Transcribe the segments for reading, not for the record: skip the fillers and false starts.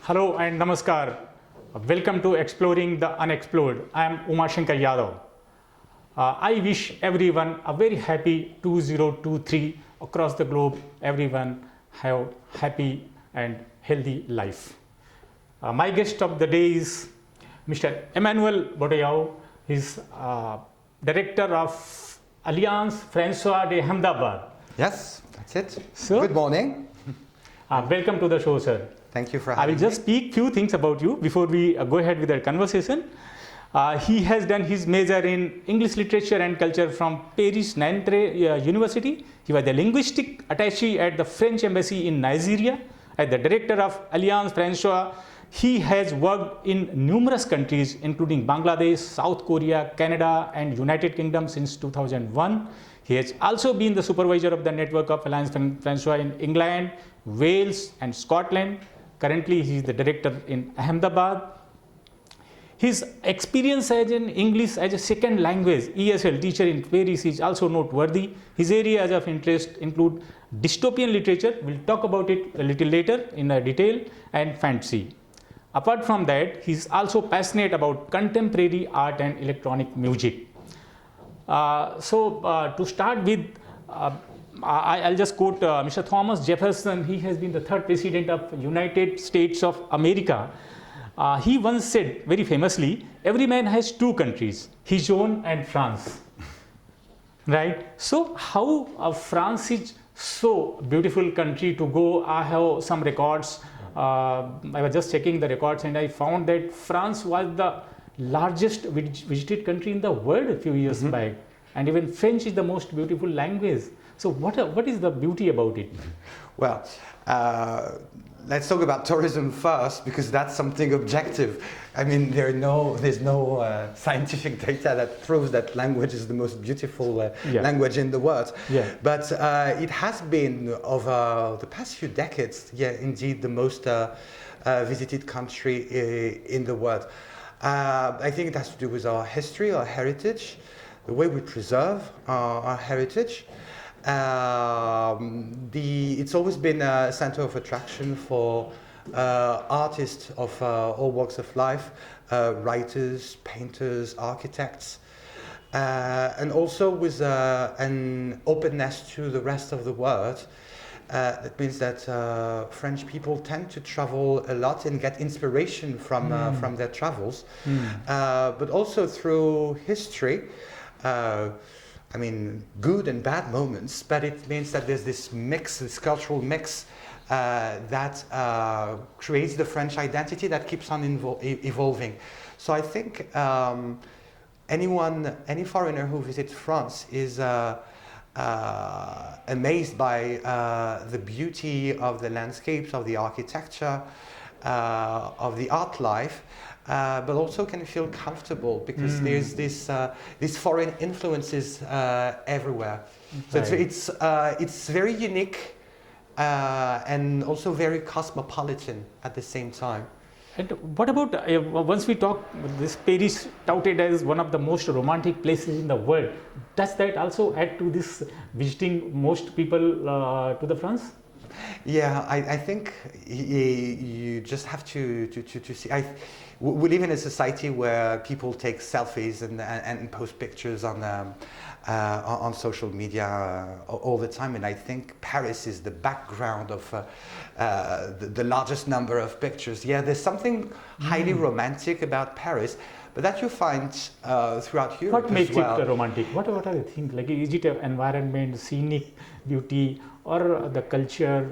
Hello and namaskar. Welcome to Exploring the Unexplored. I am Umashanker Yadav. I wish everyone a very happy 2023 across the globe. Everyone have happy and healthy life. My guest of the day is Mr. Emmanuel Bottiau. He is director of Alliance Francaise de Ahmedabad. Yes, that's it. So, good morning. Welcome to the show, sir. Thank you for I having will just speak few things about you before we go ahead with our conversation. He has done his major in English literature and culture from Paris Nanterre University. He was the linguistic attaché at the French embassy in Nigeria. As the director of Alliance Francaise, he has worked in numerous countries including Bangladesh, South Korea, Canada and United Kingdom since 2001. He has also been the supervisor of the network of Alliance Francaise in England, Wales and Scotland. Currently, he is the director in Ahmedabad. His experience as an English as a second language ESL teacher in Paris is also noteworthy. His areas of interest include dystopian literature, we'll talk about it a little later in detail, and fantasy. Apart from that, he is also passionate about contemporary art and electronic music. To start with, I'll just quote Mr. Thomas Jefferson. He has been the third president of United States of America. He once said very famously, every man has two countries, his own and France. Right? So how France is so beautiful country to go. I have some records. I was just checking the records and I found that France was the largest visited country in the world a few years back. And even French is the most beautiful language. So what is the beauty about it? Well, let's talk about tourism first, because that's something objective. I mean, there's no scientific data that proves that language is the most beautiful language in the world. Yeah. But it has been over the past few decades, indeed, the most visited country in the world. I think it has to do with our history, our heritage, the way we preserve our heritage. It's always been a center of attraction for artists of all walks of life, writers, painters, architects, and also with an openness to the rest of the world. That means that French people tend to travel a lot and get inspiration from their travels, but also through history. I mean, good and bad moments, but it means that there's this mix, this cultural mix that creates the French identity that keeps on evolving. So I think any foreigner who visits France is amazed by the beauty of the landscapes, of the architecture, of the art life. But also can feel comfortable because there's these foreign influences everywhere. Okay. So it's very unique and also very cosmopolitan at the same time. And what about once we talk, this Paris touted as one of the most romantic places in the world. Does that also add to this visiting most people to the France? Yeah, I think you just have to see. We live in a society where people take selfies and post pictures on social media all the time, and I think Paris is the background of the largest number of pictures. Yeah, there's something highly romantic about Paris, but that you find throughout Europe. What makes as well. It romantic? What are the things? Like, is it an environment, scenic beauty, or the culture?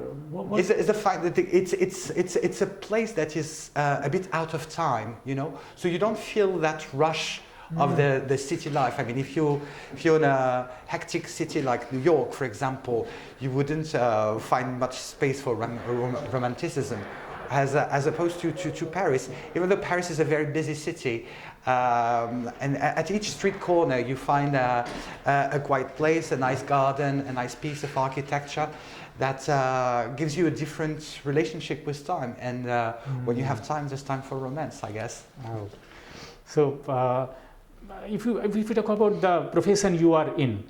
It's the fact that it's a place that is a bit out of time, you know. So you don't feel that rush of the city life. I mean, if you're in a hectic city like New York, for example, you wouldn't find much space for romanticism, as opposed to Paris. Even though Paris is a very busy city, and at each street corner you find a quiet place, a nice garden, a nice piece of architecture that gives you a different relationship with time. And when you have time, there's time for romance, I guess. Oh. So if you talk about the profession you are in,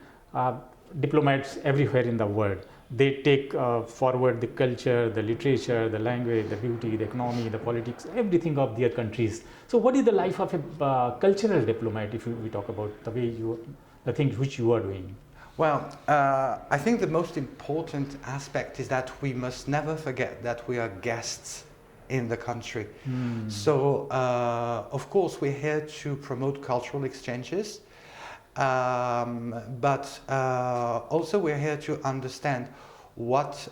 diplomats everywhere in the world, they take forward the culture, the literature, the language, the beauty, the economy, the politics, everything of their countries. So what is the life of a cultural diplomat, if we talk about the things which you are doing? Well, I think the most important aspect is that we must never forget that we are guests in the country. So, of course, we're here to promote cultural exchanges, but also we're here to understand what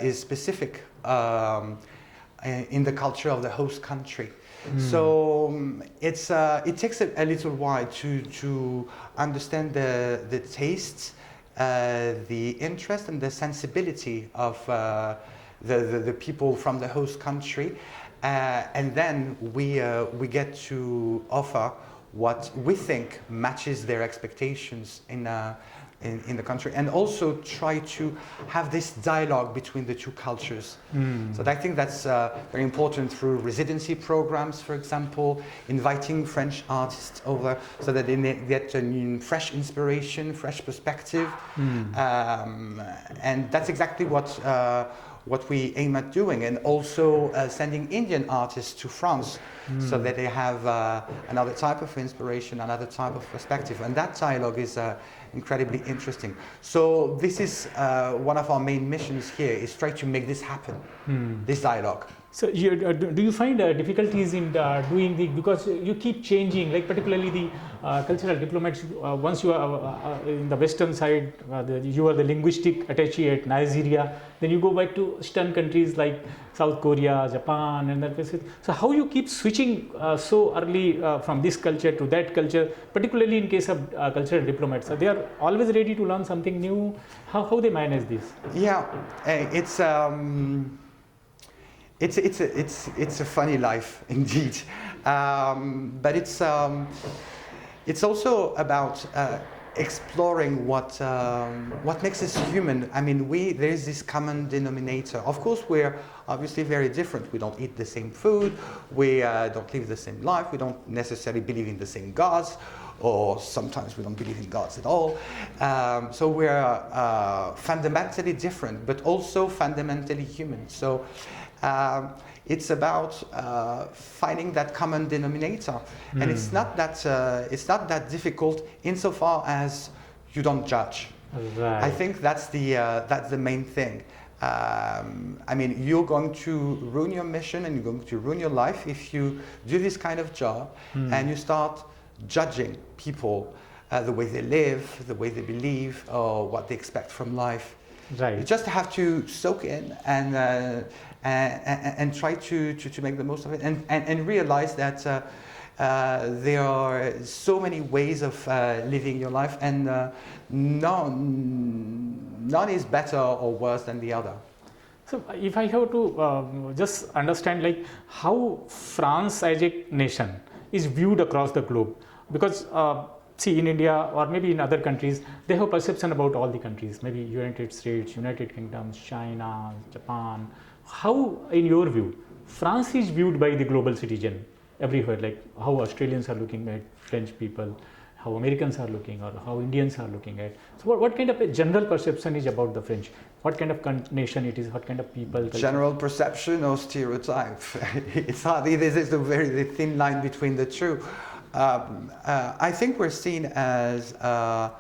is specific in the culture of the host country. So it takes a little while to understand the tastes, the interest and the sensibility of the people from the host country, and then we get to offer what we think matches their expectations in the country, and also try to have this dialogue between the two cultures. So I think that's very important through residency programs, for example, inviting French artists over so that they get a fresh inspiration, fresh perspective, and that's exactly what we aim at doing, and also sending Indian artists to France so that they have another type of inspiration, another type of perspective, and that dialogue is incredibly interesting. So this is one of our main missions here, is try to make this happen, this dialogue. So do you find difficulties in doing because you keep changing, like particularly the cultural diplomats, once you are in the western side, you are the linguistic attaché at Nigeria, then you go back to eastern countries like South Korea, Japan and that places. So how you keep switching so early from this culture to that culture, particularly in case of cultural diplomats? They are always ready to learn something new. How they manage this? Yeah, it's a funny life indeed, but it's also about exploring what makes us human. I mean, there is this common denominator. Of course, we're obviously very different. We don't eat the same food. We don't live the same life. We don't necessarily believe in the same gods, or sometimes we don't believe in gods at all. So we're fundamentally different, but also fundamentally human. So it's about finding that common denominator, and it's not that difficult insofar as you don't judge. Right. I think that's the main thing. I mean, you're going to ruin your mission and you're going to ruin your life if you do this kind of job and you start judging people, the way they live, the way they believe, or what they expect from life. Right. You just have to soak in and try to make the most of it, and realize that there are so many ways of living your life, and none is better or worse than the other. So if I have to just understand, like, how France as a nation is viewed across the globe, because see, in India or maybe in other countries, they have perception about all the countries, maybe United States, United Kingdom, China, Japan. How, in your view, France is viewed by the global citizen everywhere, like how Australians are looking at French people, how Americans are looking, or how Indians are looking at. So what kind of a general perception is about the French? What kind of nation it is? What kind of people? Culture? General perception or stereotype? It's hard. There's a very thin line between the two. I think we're seen as a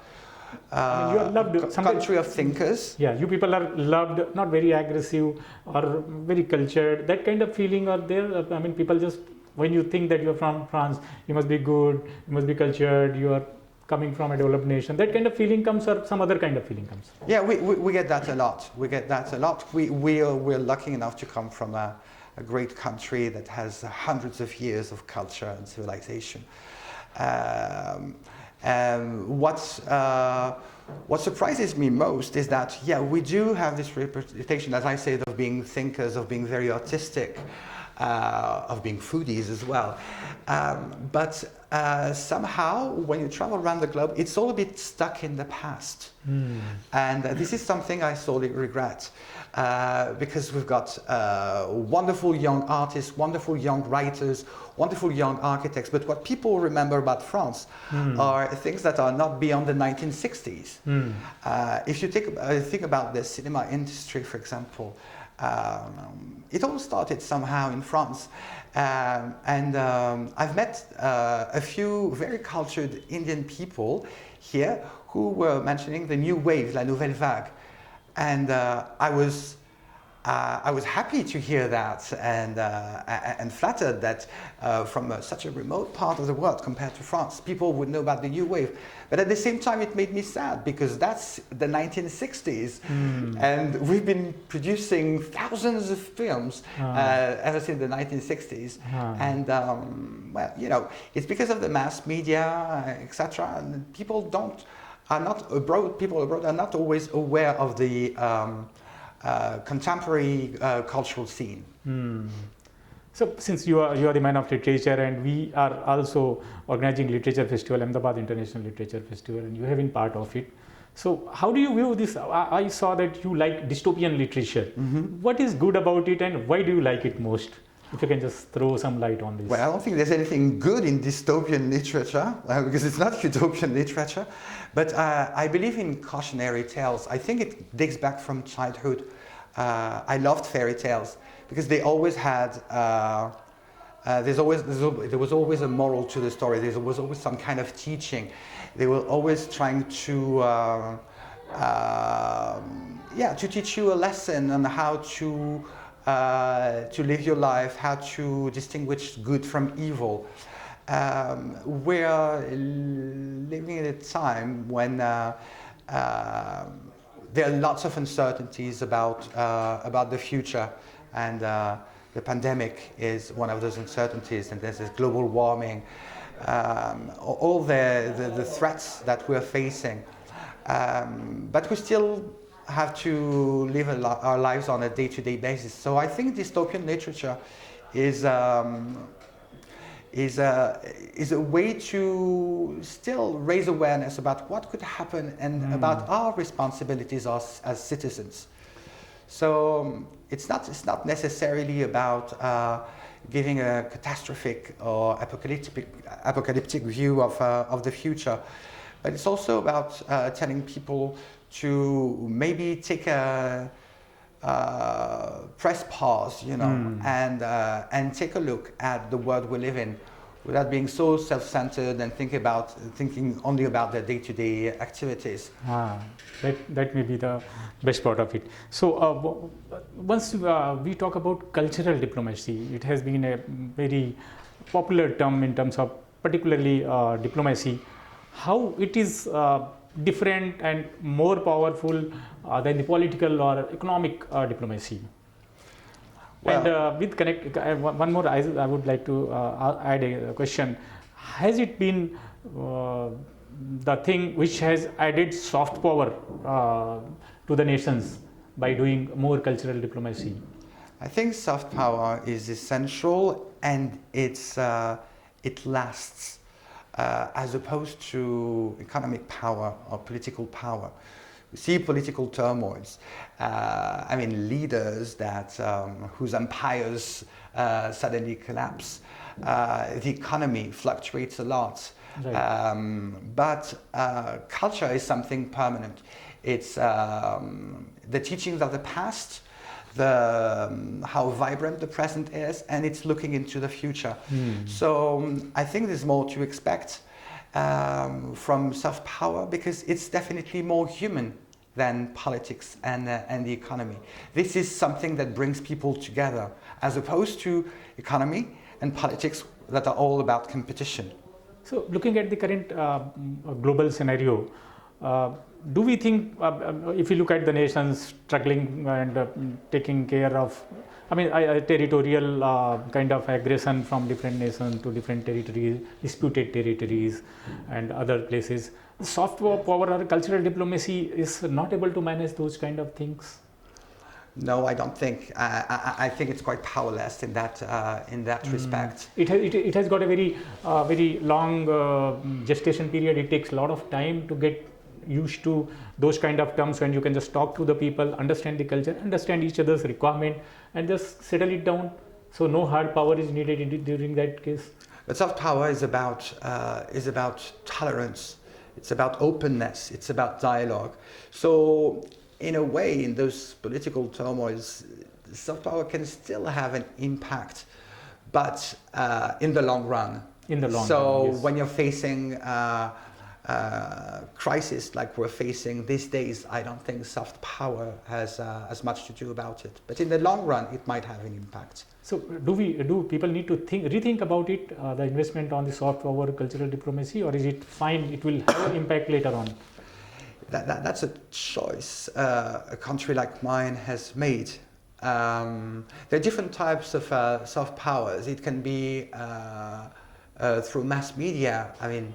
you are loved, country of thinkers. Yeah, you people are loved, not very aggressive or very cultured. That kind of feeling are there. I mean, people just, when you think that you're from France, you must be good, you must be cultured, you are coming from a developed nation. That kind of feeling comes, or some other kind of feeling comes? Yeah, we get that a lot. We get that a lot. We're lucky enough to come from a great country that has hundreds of years of culture and civilization. What surprises me most is that, yeah, we do have this reputation, as I said, of being thinkers, of being very artistic. of being foodies as well. But somehow, when you travel around the globe, it's all a bit stuck in the past. And this is something I sorely regret. Because we've got wonderful young artists, wonderful young writers, wonderful young architects, but what people remember about France are things that are not beyond the 1960s. If you think about the cinema industry, for example, it all started somehow in France. I've met a few very cultured Indian people here who were mentioning the new wave, la nouvelle vague. And I was happy to hear that, and flattered that from such a remote part of the world compared to France, people would know about the new wave. But at the same time, it made me sad because that's the 1960s, and we've been producing thousands of films ever since the 1960s. And well, you know, it's because of the mass media, etc. And people abroad are not always aware of the contemporary cultural scene. So since you are the man of literature, and we are also organizing literature festival, Ahmedabad International Literature Festival, and you have been part of it. So how do you view this? I saw that you like dystopian literature. What is good about it, and why do you like it most? If you can just throw some light on this. Well, I don't think there's anything good in dystopian literature, because it's not utopian literature. But I believe in cautionary tales. I think it dates back from childhood. I loved fairy tales because they always had, there was always a moral to the story. There was always some kind of teaching. They were always trying to teach you a lesson on how to live your life, how to distinguish good from evil. We're living at a time when there are lots of uncertainties about the future, and the pandemic is one of those uncertainties, and there's this global warming, all the threats that we're facing. But we still have to live our lives on a day-to-day basis. So I think dystopian literature is a way to still raise awareness about what could happen and about our responsibilities as citizens. So it's not necessarily about giving a catastrophic or apocalyptic view of the future, but it's also about telling people to maybe take a press pause, you know, and take a look at the world we live in, without being so self-centered and thinking only about their day-to-day activities. That may be the best part of it. So once we talk about cultural diplomacy, it has been a very popular term in terms of particularly diplomacy. How it is different and more powerful than the political or economic diplomacy? Well, and with connect, one more, I would like to add a question. Has it been the thing which has added soft power to the nations by doing more cultural diplomacy? I think soft power is essential, and it lasts. As opposed to economic power or political power. We see political turmoils. Leaders whose empires suddenly collapse. The economy fluctuates a lot. Right. But culture is something permanent. It's the teachings of the past, how vibrant the present is, and it's looking into the future. So I think there's more to expect from soft power, because it's definitely more human than politics and the economy. This is something that brings people together, as opposed to economy and politics that are all about competition. So looking at the current global scenario, do we think, if you look at the nations struggling and taking care of, territorial kind of aggression from different nations to different territories, disputed territories and other places, soft power or cultural diplomacy is not able to manage those kind of things? No, I don't think. I think it's quite powerless in that respect. It has got a very long gestation period. It takes a lot of time to get used to those kind of terms when you can just talk to the people, understand the culture, understand each other's requirement, and just settle it down. So no hard power is needed during that case. But soft power is about tolerance. It's about openness. It's about dialogue. So in a way, in those political turmoils, soft power can still have an impact, but in the long run. In the long run. So Yes. when you're facing crisis like we're facing these days, I don't think soft power has as much to do about it. But in the long run, it might have an impact. So do people need to rethink about it, the investment on the soft power cultural diplomacy, or is it fine? It will have an impact later on. That's a choice a country like mine has made. There are different types of soft powers. It can be through mass media. I mean,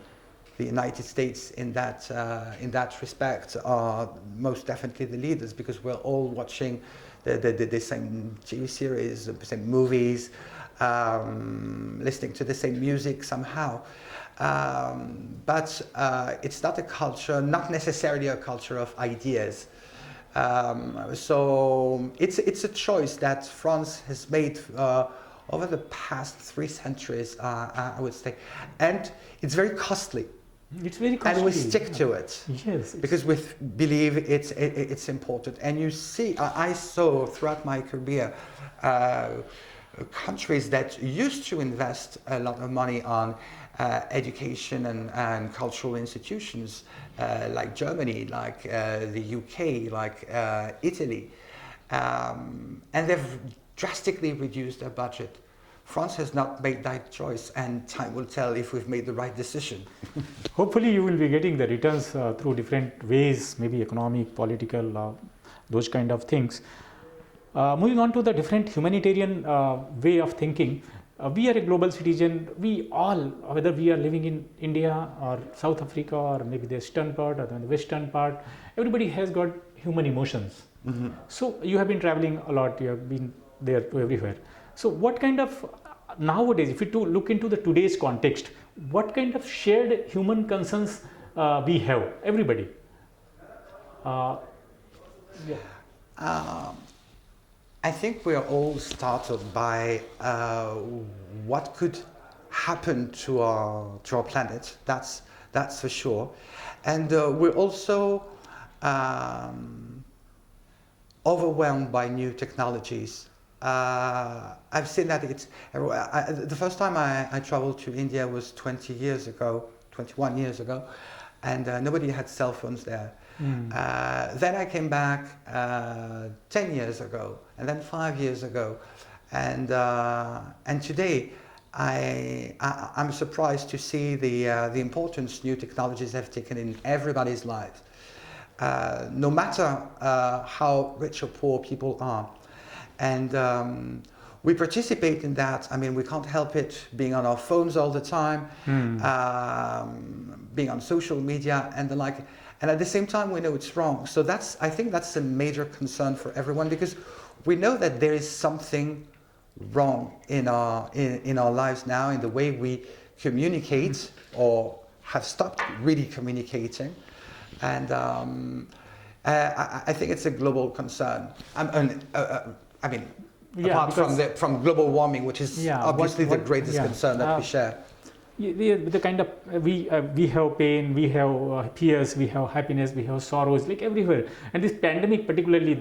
the United States in that respect are most definitely the leaders, because we're all watching the same TV series, the same movies, listening to the same music somehow. But it's not a culture, not necessarily a culture of ideas. So it's a choice that France has made over the past 3 centuries, I would say, and it's very costly. It's very costly. And we stick to it. Yes. Because we believe it's important. And you see, I saw throughout my career countries that used to invest a lot of money on education and cultural institutions, like Germany, like the UK, like Italy, and they've drastically reduced their budget. France has not made that choice, and time will tell if we've made the right decision. Hopefully you will be getting the returns through different ways, maybe economic, political, those kind of things. Moving on to the different humanitarian way of thinking, we are a global citizen. We all, whether we are living in India or South Africa or maybe the eastern part or the western part, everybody has got human emotions. Mm-hmm. So you have been traveling a lot, you have been there to everywhere. So what kind of, nowadays, if you look into the today's context, what kind of shared human concerns we have, everybody? I think we are all startled by what could happen to our planet. That's for sure, and we're also overwhelmed by new technologies. I've seen that the first time I traveled to India was 21 years ago, and nobody had cell phones there. Then I came back 10 years ago, and then 5 years ago, and today I'm surprised to see the importance new technologies have taken in everybody's life, no matter how rich or poor people are. And we participate in that. I mean, we can't help it, being on our phones all the time, being on social media and the like. And at the same time, we know it's wrong. So I think that's a major concern for everyone, because we know that there is something wrong in our lives now, in the way we communicate or have stopped really communicating. And I think it's a global concern. Apart from global warming, which is obviously the greatest concern that we share. The kind of we have pain, we have fears, we have happiness, we have sorrows, like everywhere. And this pandemic, particularly,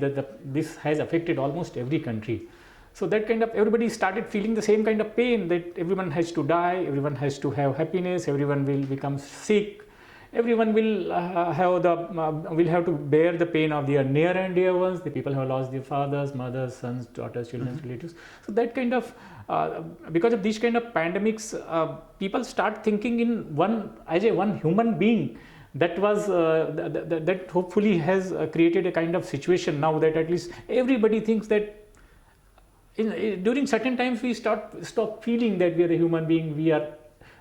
this has affected almost every country. So that kind of everybody started feeling the same kind of pain, that everyone has to die, everyone has to have happiness, everyone will become sick. Everyone will have to bear the pain of their near and dear ones, the people who have lost their fathers, mothers, sons, daughters, children, relatives. So that kind of, because of these kind of pandemics, people start thinking in one human being. That was that hopefully has created a kind of situation now that at least everybody thinks that during certain times we stop feeling that we are a human being, we are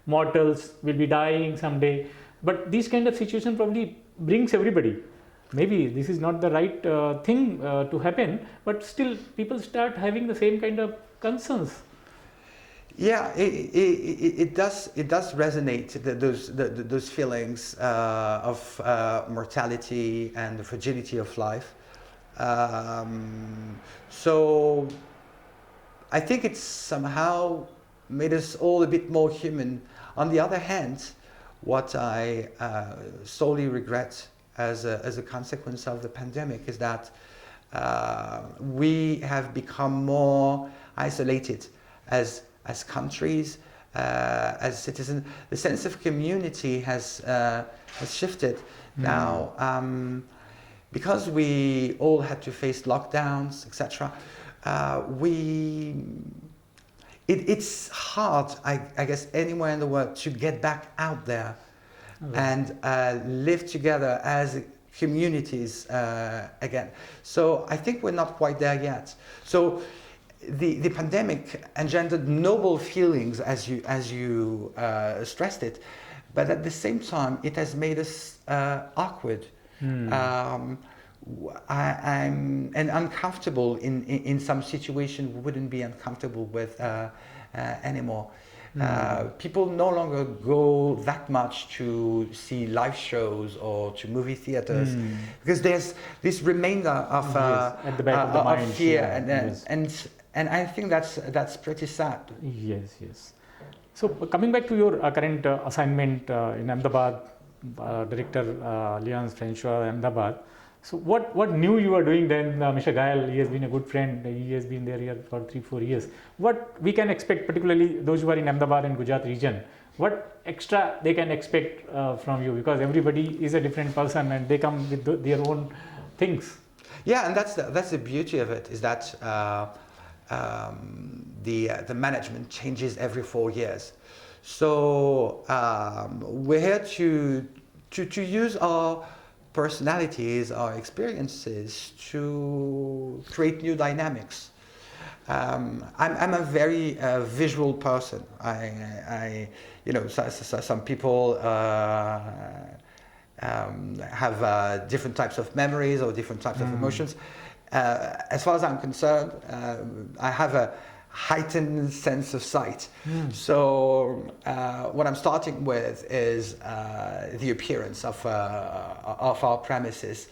mortals, we'll be dying someday. But this kind of situation probably brings everybody. maybe this is not the right thing to happen, but still people start having the same kind of concerns. Yeah, it does resonate, those feelings of mortality and the fragility of life. So I think it's somehow made us all a bit more human. On the other hand, what I sorely regret as a consequence of the pandemic is that we have become more isolated as countries, as citizens. The sense of community has shifted now, because we all had to face lockdowns, etc. It's hard, I guess, anywhere in the world to get back out there and live together as communities again. So I think we're not quite there yet. So the pandemic engendered noble feelings, as you stressed it, but at the same time it has made us awkward. I'm uncomfortable in some situation we wouldn't be uncomfortable with anymore. People no longer go that much to see live shows or to movie theaters because there's this remainder of at the back of the mind, fear, yes. and I think that's pretty sad. Yes. So coming back to your current assignment in Ahmedabad, Director Alliance Francaise Ahmedabad. So what new you are doing then, Mr. Gayal? He has been a good friend. He has been there here for 3-4 years. What we can expect, particularly those who are in Ahmedabad and Gujarat region, what extra they can expect from you? Because everybody is a different person and they come with their own things. Yeah, and that's the beauty of it, is that the management changes every 4 years. So we're here to use our personalities, our experiences to create new dynamics. I'm a very visual person. Some people have different types of memories or different types of emotions. As far as I'm concerned, I have a heightened sense of sight. So what I'm starting with is the appearance of our premises,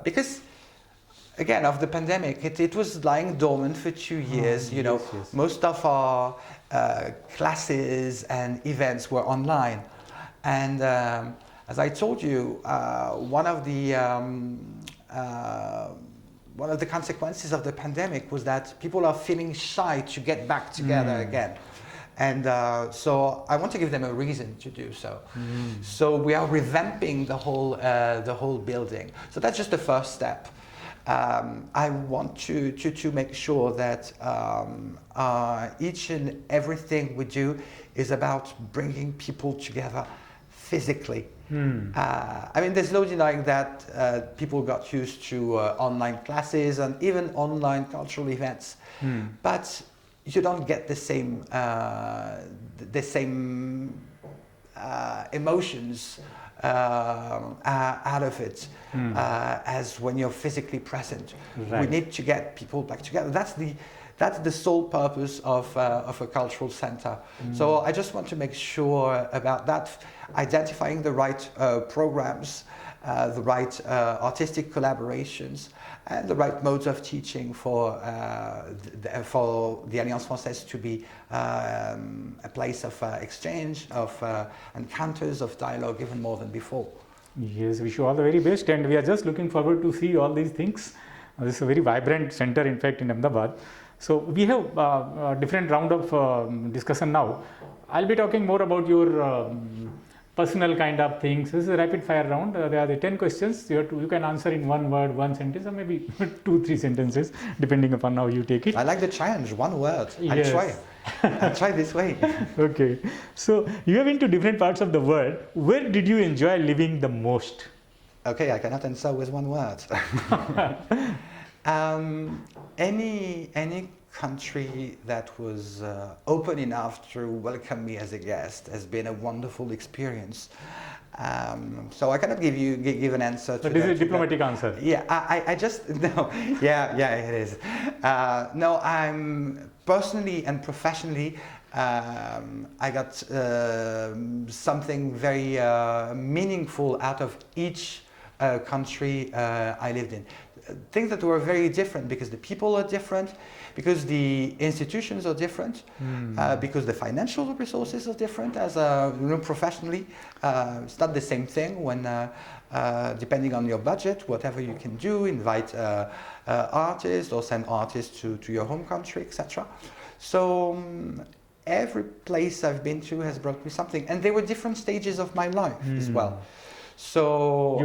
because again, of the pandemic, it was lying dormant for 2 years. Yes. Most of our classes and events were online, and as I told you, one of the consequences of the pandemic was that people are feeling shy to get back together again. And so I want to give them a reason to do so. So we are revamping the whole building. So that's just the first step. I want to make sure that each and everything we do is about bringing people together physically. There's no denying that people got used to online classes and even online cultural events, but you don't get the same emotions out of it as when you're physically present. Right. We need to get people back together. That's the sole purpose of a cultural center. So I just want to make sure about that, identifying the right programs, the right artistic collaborations, and the right modes of teaching for the Alliance Francaise to be a place of exchange, of encounters, of dialogue, even more than before. Yes, wish you all the very best, and we are just looking forward to see all these things. This is a very vibrant center, in fact, in Ahmedabad. So we have a different round of discussion now. I'll be talking more about your personal kind of things. This is a rapid fire round. There are the 10 questions. You can answer in 1 word, 1 sentence, or maybe 2-3 sentences, depending upon how you take it. I like the challenge. 1 word. Yes. I'll try this way. Okay. So you have been to different parts of the world. Where did you enjoy living the most? Okay, I cannot answer with 1 word. Any country that was open enough to welcome me as a guest has been a wonderful experience. So I cannot give an answer to But this that. is a diplomatic answer. Yeah, I just no. Yeah, it is. No, I'm personally and professionally. I got something very meaningful out of each country I lived in. Things that were very different because the people are different, because the institutions are different, because the financial resources are different. As professionally, it's not the same thing when, depending on your budget, whatever you can do, invite artists or send artists to your home country, etc. So every place I've been to has brought me something, and there were different stages of my life as well. So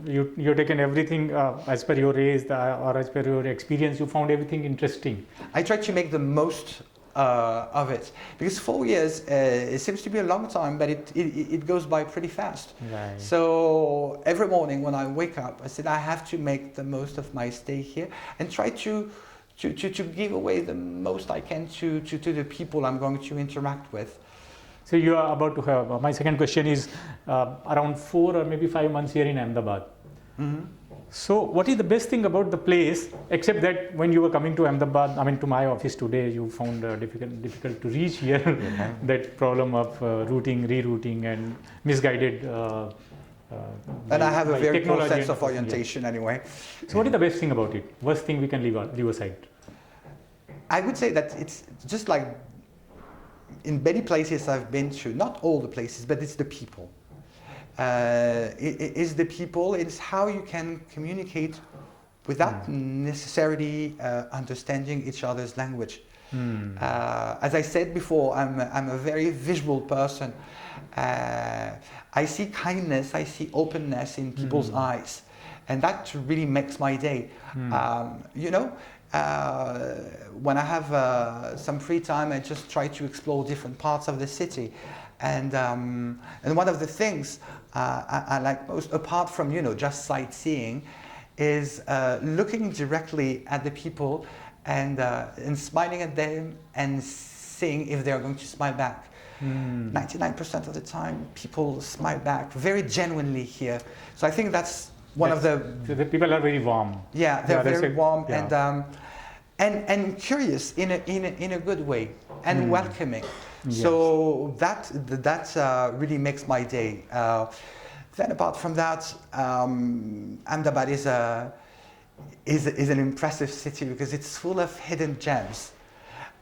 you've taken everything as per your age or as per your experience. You found everything interesting. I tried to make the most of it, because 4 years it seems to be a long time, but it goes by pretty fast. Right. So every morning when I wake up, I said I have to make the most of my stay here and try to give away the most I can to the people I'm going to interact with. So you are about to have, my second question is around 4 or maybe 5 months here in Ahmedabad. Mm-hmm. So what is the best thing about the place, except that when you were coming to Ahmedabad, I mean to my office today, you found difficult to reach here, that problem of rerouting and misguided and I have a very poor technology sense of orientation anyway. So what is the best thing about it? Worst thing we can leave aside? I would say that it's just like in many places I've been to, not all the places, but it's the people. It is the people, it's how you can communicate without necessarily understanding each other's language. As I said before, I'm a very visual person. I see kindness, I see openness in people's eyes, and that really makes my day. When I have some free time, I just try to explore different parts of the city, and one of the things I like most, apart from just sightseeing, is looking directly at the people and smiling at them and seeing if they are going to smile back. 99% of the time, people smile back very genuinely here. So I think that's one of the people are very warm. Yeah, they're very warm and curious in a good way and welcoming. Yes. So that really makes my day. Then apart from that, Ahmedabad is an impressive city because it's full of hidden gems.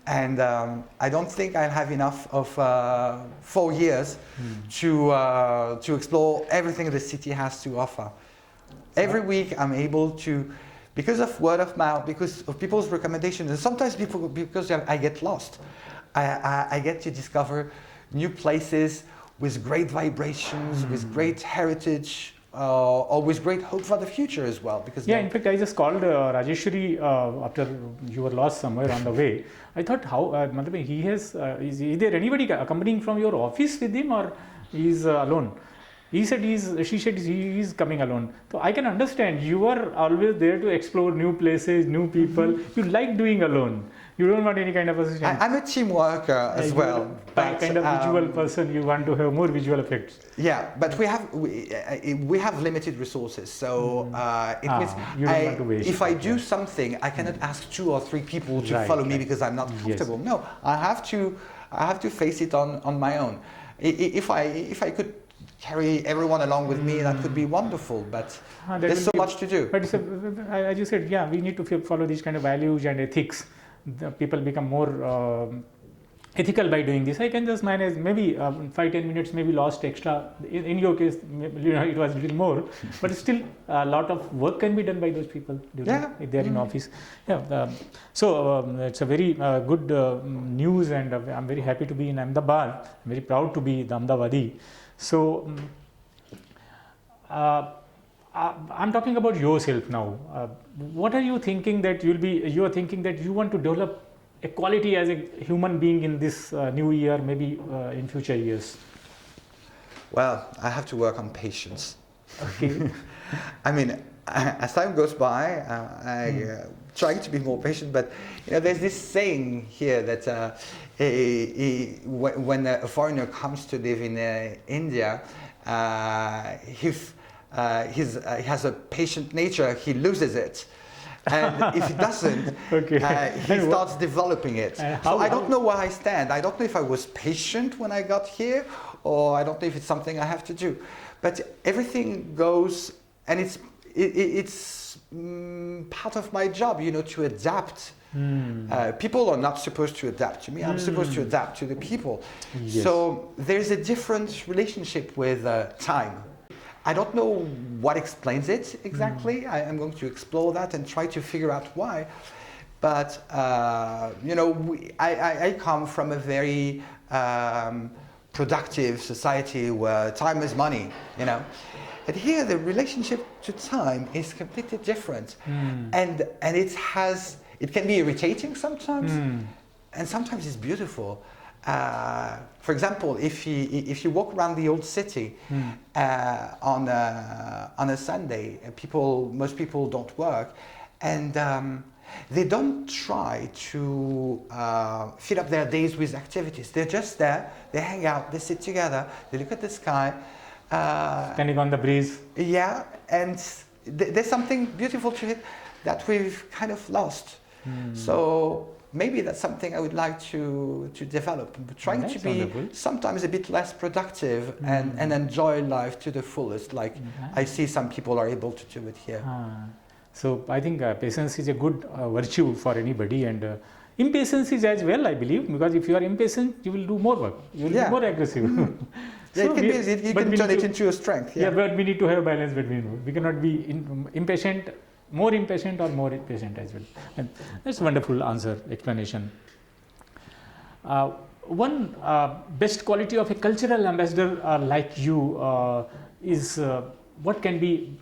And I don't think I'll have enough of 4 years to explore everything the city has to offer. Every week I'm able to, because of word of mouth, because of people's recommendations, and sometimes because I get lost, I get to discover new places with great vibrations, with great heritage, or with great hope for the future as well. Because in fact, I just called Rajeshwari after you were lost somewhere on the way. I thought, is there anybody accompanying from your office with him, or he's alone? She said he is coming alone. So I can understand, you are always there to explore new places, new people. You like doing alone. You don't want any kind of assistance. I'm a team worker as well. But kind of visual person, you want to have more visual effects. Yeah, but we have limited resources, so it means if I do something, I cannot ask 2 or 3 people to follow me because I'm not comfortable. Yes. No, I have to face it on my own. If I could carry everyone along with me, that would be wonderful, but there's so much to do. But as you said, we need to follow these kind of values and ethics. The people become more ethical by doing this. I can just manage maybe 5-10 minutes, maybe lost extra. In your case, it was a little more, but still a lot of work can be done by those people if they're in office. So it's a very good news, and I'm very happy to be in Ahmedabad. I'm very proud to be the Ahmedabadi. So I'm talking about yourself now. What are you thinking that you are thinking that you want to develop a quality as a human being in this new year, maybe in future years? Well, I have to work on patience. Okay. I mean, as time goes by, trying to be more patient, but there's this saying here that when a foreigner comes to live in India, if he has a patient nature, he loses it. And if he doesn't, he starts developing it. So I don't know where I stand. I don't know if I was patient when I got here, or I don't know if it's something I have to do. But everything goes, and it's part of my job, to adapt. People are not supposed to adapt to me. I'm supposed to adapt to the people. Yes. So there's a different relationship with time. I don't know what explains it exactly. I'm going to explore that and try to figure out why. But I come from a very productive society where time is money. But here the relationship to time is completely different, and it can be irritating sometimes, and sometimes it's beautiful. For example, if you walk around the old city on a Sunday, most people don't work, and they don't try to fill up their days with activities. They're just there. They hang out. They sit together. They look at the sky. Standing on the breeze. Yeah, and there's something beautiful to it that we've kind of lost. So maybe that's something I would like to develop. Trying to be sometimes a bit less productive and enjoy life to the fullest, like I see some people are able to do it here. So I think patience is a good virtue for anybody, and impatience is as well, I believe, because if you are impatient, you will do more work. You will be more aggressive. So you can turn it into a strength. Yeah, but we need to have balance between. We cannot be impatient, more impatient or more patient as well. And that's a wonderful answer, explanation. One best quality of a cultural ambassador like you is what can be,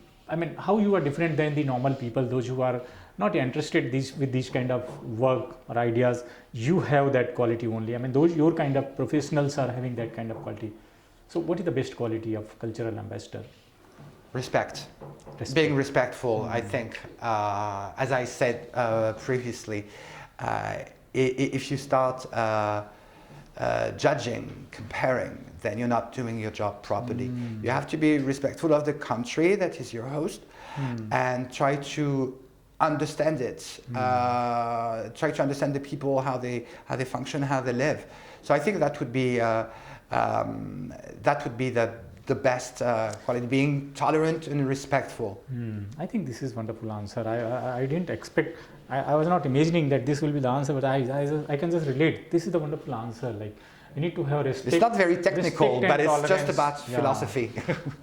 how you are different than the normal people, those who are not interested with these kind of work or ideas. You have that quality only. Those your kind of professionals are having that kind of quality. So what is the best quality of cultural ambassador? Respect. Being respectful, I think. As I said previously, if you start judging, comparing, then you're not doing your job properly. You have to be respectful of the country that is your host and try to understand it. Try to understand the people, how they function, how they live. So I think that would be the best quality, being tolerant and respectful. I think this is wonderful answer. I didn't expect, I was not imagining that this will be the answer, but I can just relate. This is the wonderful answer. Like, you need to have respect. It's not very technical, but it's just about philosophy.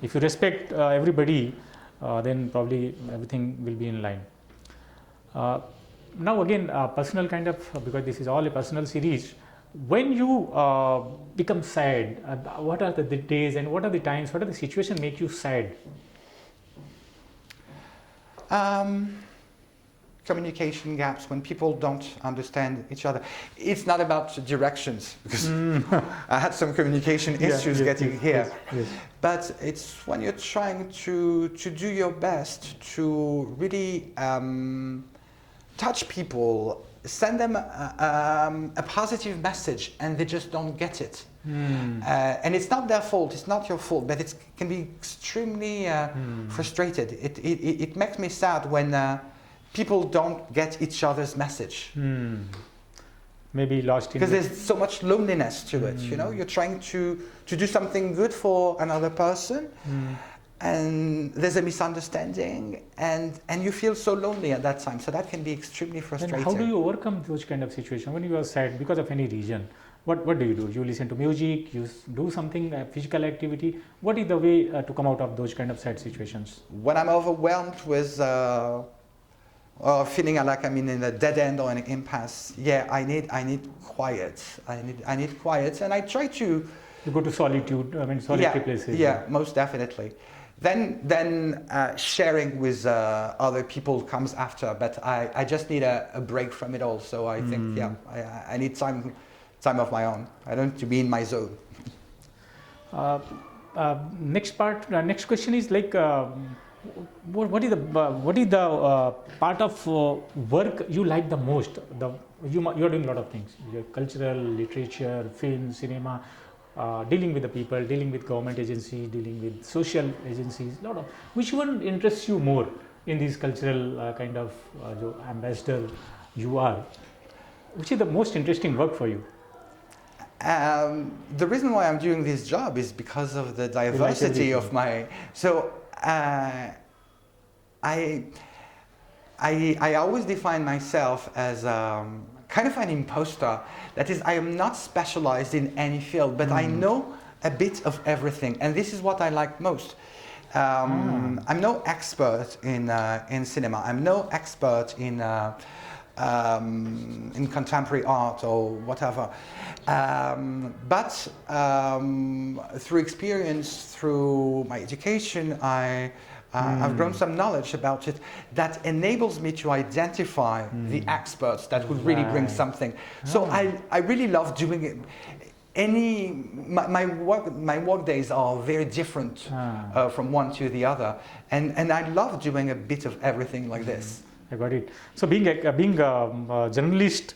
If you respect everybody, then probably everything will be in line. Now again, personal kind of, because this is all a personal series. When you become sad, what are the days and what are the times, what are the situations make you sad? Communication gaps, when people don't understand each other. It's not about directions, because I had some communication issues getting here. Yes. But it's when you're trying to do your best to really touch people, send them a positive message, and they just don't get it. And it's not their fault, it's not your fault, but it can be extremely frustrated. It makes me sad when people don't get each other's message. Maybe lost in, because there's so much loneliness to it. You're trying to do something good for another person, and there's a misunderstanding, and you feel so lonely at that time. So that can be extremely frustrating. And how do you overcome those kind of situations when you are sad because of any reason? What do? You listen to music, you do something, physical activity. What is the way to come out of those kind of sad situations? When I'm overwhelmed with feeling like I'm in a dead end or an impasse, I need quiet. I need quiet, and I try to. You go to solitude. Solitary places. Yeah, most definitely. Then sharing with other people comes after, but I just need a break from it all. So I think I need time of my own. I don't need to be in my zone. Next question is like what is the part of work you like the most? You are doing a lot of things. Your cultural, literature, film, cinema, dealing with the people, dealing with government agencies, dealing with social agencies. Lot of which one interests you more in these cultural kind of ambassador you are? Which is the most interesting work for you? The reason why I'm doing this job is because of the diversity of my. So I always define myself as kind of an imposter. That is, I am not specialized in any field, but I know a bit of everything, and this is what I like most. I'm no expert in cinema. I'm no expert in contemporary art or whatever. But through experience, through my education, I've grown some knowledge about it that enables me to identify the experts that would really bring something. So I really love doing it. My work days are very different from one to the other, and I love doing a bit of everything like this. I got it. So being a journalist,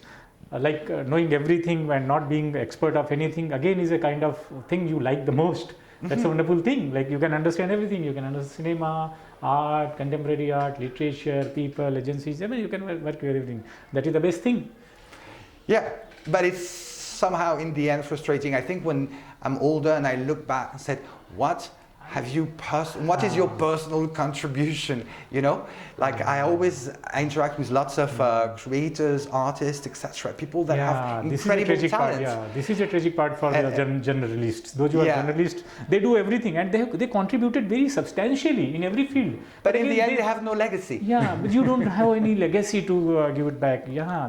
knowing everything and not being expert of anything, again is a kind of thing you like the most. That's a wonderful thing. Like you can understand everything. You can understand cinema, art, contemporary art, literature, people, agencies. I mean, you can work with everything. That is the best thing. Yeah, but it's somehow in the end frustrating. I think when I'm older and I look back and said, what is your personal contribution? You know, like I interact with lots of creators, artists, etc. People that have incredible talent. This is a tragic part for the journalists. Those who are journalists, they do everything and they contributed very substantially in every field. But in the end, they have no legacy. Yeah, but you don't have any legacy to give it back. Yeah.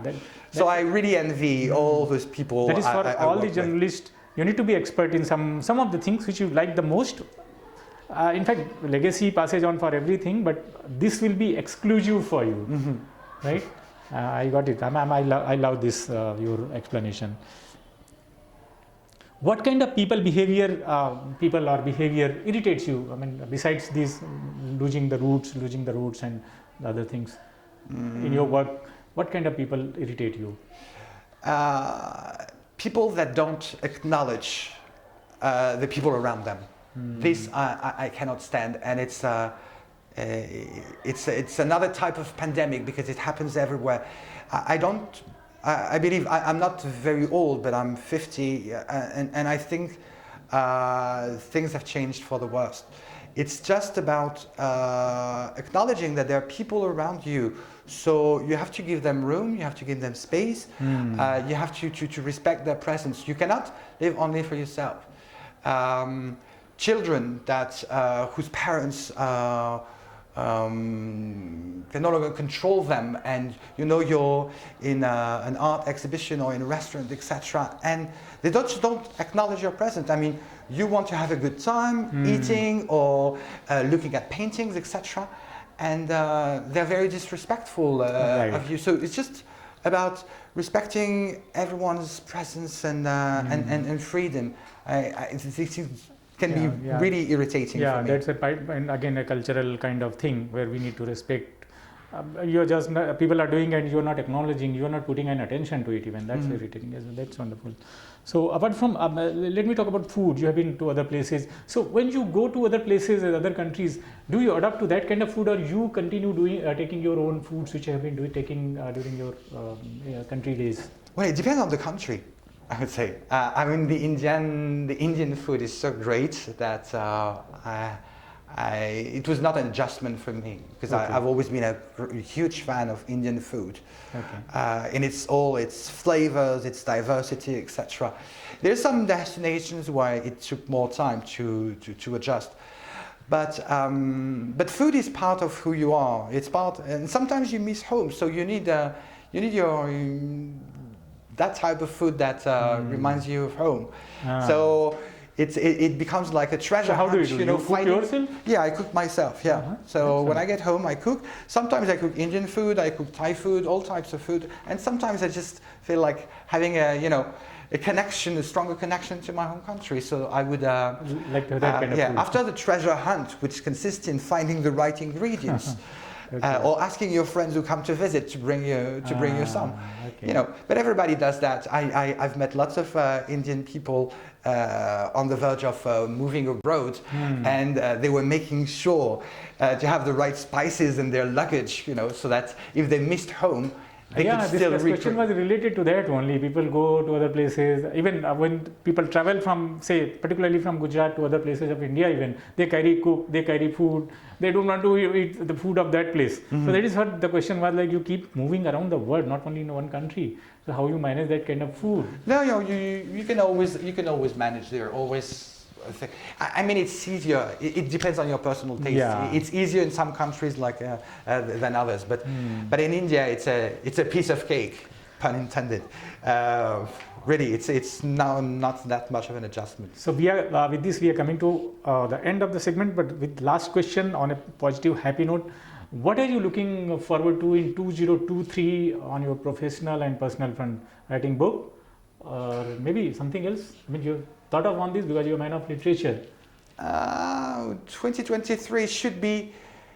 So I really envy all those people. That is for all the journalists. You need to be expert in some of the things which you like the most. In fact, legacy passes on for everything, but this will be exclusive for you, right? I got it. I love this your explanation. What kind of people or behavior irritates you? I mean, besides this, losing the roots and the other things in your work, what kind of people irritate you? People that don't acknowledge the people around them. This I cannot stand, and it's another type of pandemic because it happens everywhere. I believe I'm not very old, but I'm 50, and I think things have changed for the worst. It's just about acknowledging that there are people around you. So you have to give them room, you have to give them space, you have to respect their presence. You cannot live only for yourself. Children whose parents can no longer control them, and you know you're in an art exhibition or in a restaurant, etc., and they don't acknowledge your presence. I mean, you want to have a good time eating or looking at paintings, etc., and they're very disrespectful of you. So it's just about respecting everyone's presence and freedom. It can be really irritating for me. That's and again a cultural kind of thing where we need to respect. People are doing and you're not acknowledging, you're not putting any attention to it even. That's irritating as well. That's wonderful. So apart from, let me talk about food. You have been to other places. So when you go to other places, other countries, do you adapt to that kind of food, or you continue taking your own foods which you have been taking during your country days? Well, it depends on the country, I would say. I mean, the Indian food is so great that it was not an adjustment for me, because I've always been a huge fan of Indian food, in all its flavors, its diversity, etc. There's some destinations where it took more time to adjust, but food is part of who you are. It's part, and sometimes you miss home, so you need that type of food that reminds you of home. So it becomes like a treasure. So how do you do? You cook yourself? Yeah, I cook myself. Yeah. So when I get home, I cook. Sometimes I cook Indian food, I cook Thai food, all types of food, and sometimes I just feel like having a stronger connection to my home country. So I would like to have that kind of food. after the treasure hunt, which consists in finding the right ingredients, or asking your friends who come to visit to bring you some. Okay. You know, but everybody does that. I've met lots of Indian people on the verge of moving abroad, and they were making sure to have the right spices in their luggage, you know, so that if they missed home, they could still this question was related to that only. People go to other places, even when people travel from, say, particularly from Gujarat to other places of India, even they carry food. They don't want to eat the food of that place. So that is what the question was, like, you keep moving around the world, not only in one country. So how you manage that kind of food? No, you can always manage. There always. I mean, it's easier. It depends on your personal taste. Yeah. It's easier in some countries like than others, but in India, it's a piece of cake, pun intended. Really, it's now not that much of an adjustment. So we are with this we are coming to the end of the segment, but with last question on a positive, happy note. What are you looking forward to in 2023 on your professional and personal front? Writing book, or maybe something else? I mean, you thought of on this because you're a man of literature. 2023 should be,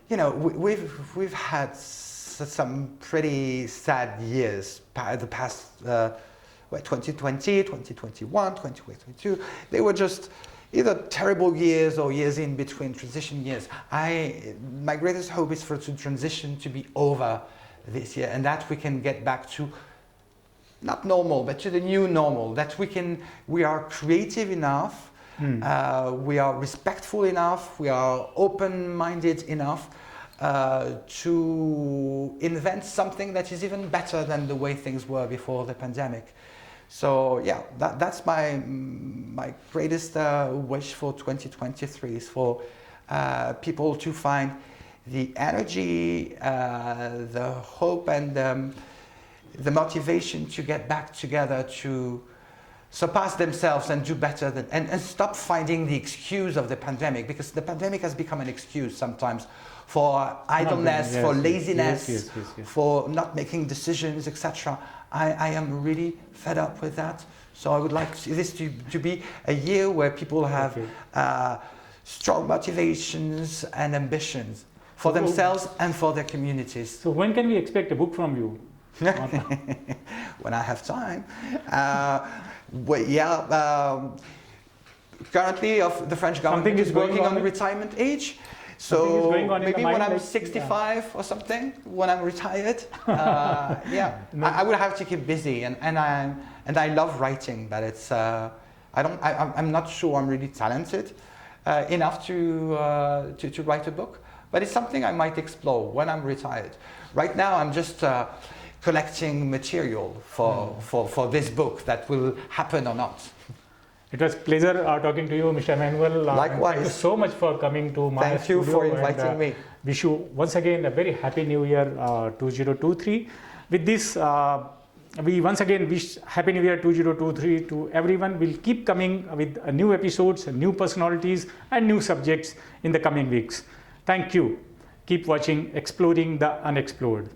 you know, we've had some pretty sad years. The past 2020, 2021, 2022, they were just either terrible years or years in between, transition years. My greatest hope is for the transition to be over this year, and that we can get back to not normal, but to the new normal, that we are creative enough, we are respectful enough, we are open-minded enough to invent something that is even better than the way things were before the pandemic. So yeah, that's my greatest wish for 2023, is for people to find the energy, the hope, and the motivation to get back together, to surpass themselves and do better and stop finding the excuse of the pandemic, because the pandemic has become an excuse sometimes for idleness, for laziness, for not making decisions, etc. I am really fed up with that. So I would like this to be a year where people have strong motivations and ambitions for themselves and for their communities. So when can we expect a book from you? When I have time. Currently, the French government is working on retirement age. So maybe when I'm 65 or something, when I'm retired, I will have to keep busy, and I love writing, but it's I'm not sure I'm really talented enough to write a book, but it's something I might explore when I'm retired. Right now, I'm just collecting material for this book that will happen or not. It was a pleasure talking to you, Mr. Emmanuel. Likewise. Thank you so much for coming to my Thank you for inviting me. Wish you once again a very happy new year 2023. With this, we once again wish happy new year 2023 to everyone. We'll keep coming with new episodes, new personalities and new subjects in the coming weeks. Thank you. Keep watching Exploring the Unexplored.